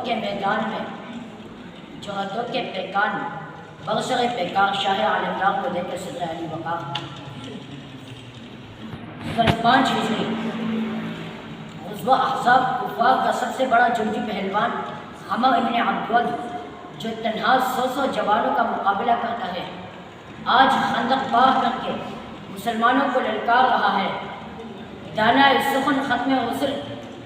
کے میدان میں جوہدوں کے پیکان برسر پیکار شاہ عالمدار کو دے کر صدر علی وقار 5 ہجری غزوہ احزاب کفار کا سب سے بڑا جنگی پہلوان عمر ابن عبدود جو تنہا 100 جوانوں کا مقابلہ کرتا ہے، آج خندق پار کر کے مسلمانوں کو للکار رہا ہے۔ دانا سخن ختم رسل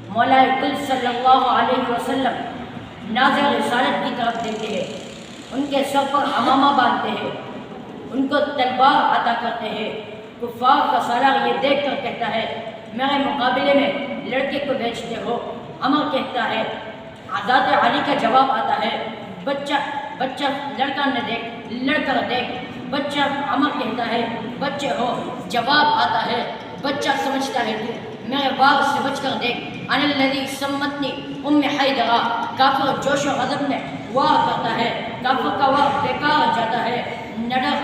مولا کل صلی اللہ علیہ وسلم ناظر رسالت کی طرف دیتے ہیں، ان کے سر پر عمامہ باندھتے ہیں، ان کو تلوار عطا کرتے ہیں۔ کفار کا سالار یہ دیکھ کر کہتا ہے میرے مقابلے میں لڑکے کو بیچتے ہو۔ عمر کہتا ہے، حضرت علی کا جواب آتا ہے بچہ لڑکا نہ دیکھ لڑکا دیکھ۔ بچہ عمر کہتا ہے بچے ہو۔ جواب آتا ہے بچہ سمجھتا ہے تو میرے بار سے بچ کر دیکھ۔ ان الذی سمتنی ام حیدرہ، کافر جوش و غضب میں وار کرتا ہے، کافر کا وار بیکار جاتا ہے۔ نڈر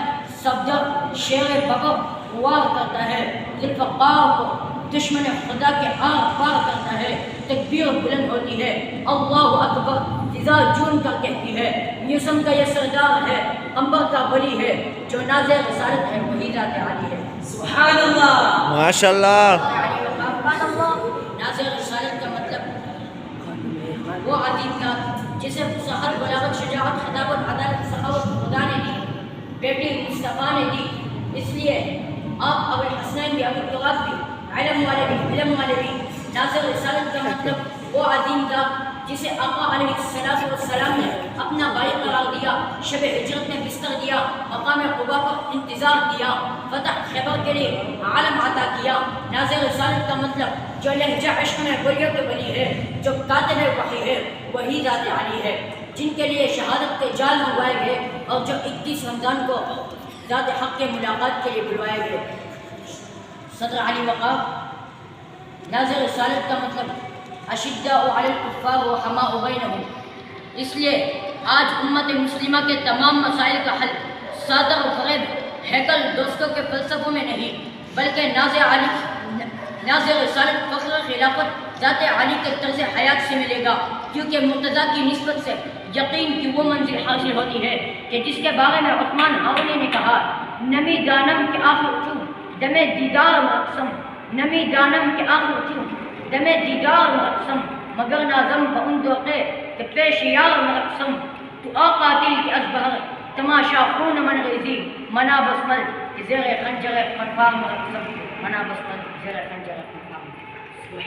صفدر شیر ببر وار کرتا ہے، ذوالفقار کو دشمن خدا کے آر پار کرتا ہے۔ تکبیر بلند ہوتی ہے، اللہ اکبر فضا جون کر کہتی ہے، یوسم کا یہ سردار ہے، انبر کا ولی ہے، جو نازع رسالت ہے وہی ذات عالی ہے۔ سبحان اللہ، ماشاء اللہ۔ نازع رسالت کا مطلب وہ عظیم ذات جسے فصاحت، بلاغت، شجاعت، خطابت، عدالت، سخاوت خدا نے دی، بیٹی مصطفیٰ نے دی۔ اس لیے آپ ابو الحسنین بھی، ابو التراب بھی، علم والے بھی۔ نازع رسالت کا مطلب وہ عظیم ذات جسے آقا علیہ السلام نے اپنا بھائی قرار دیا، شب ہجرت میں بستر دیا، مقام قبا پر انتظار کیا، فتح خیبر کے لیے عالم عطا کیا۔ نازع رسالت کا مطلب جو لہجہ عشق میں ولیوں کے ولی ہے، جو کاتب وحی ہے، وہی ذات علی ہے، جن کے لیے شہادت کے جال منگوائے گئے اور جو 21 رمضان کو ذات حق کے ملاقات کے لیے بلوائے گئے۔ صدر علی وقار۔ نازع رسالت کا مطلب اشداء علی الکفار رحماء بینہم۔ اس لیے آج امت مسلمہ کے تمام مسائل کا حل سادہ و فریب ہیکل دوستوں کے فلسفوں میں نہیں، بلکہ نازع رسالت فخر خلافت ذات علی کے طرز حیات سے ملے گا، کیونکہ مرتضیٰ کی نسبت سے یقین کی وہ منزل حاصل ہوتی ہے کہ جس کے بارے میں عثمان ہارونی نے کہا، نمی دانم کے آخر چوں دم دیدار مرقسم، نمی دانم کے آخر چوں دم دیدار مرقسم، مگر نازم بہن دوقے کہ پیش یار مرقسم، تو آ قاتل کی از بہر تماشا خون من ریزی، منا بسمل کہ زیر خنجر خنفار مرقسم، منا بسمل زیر خنجر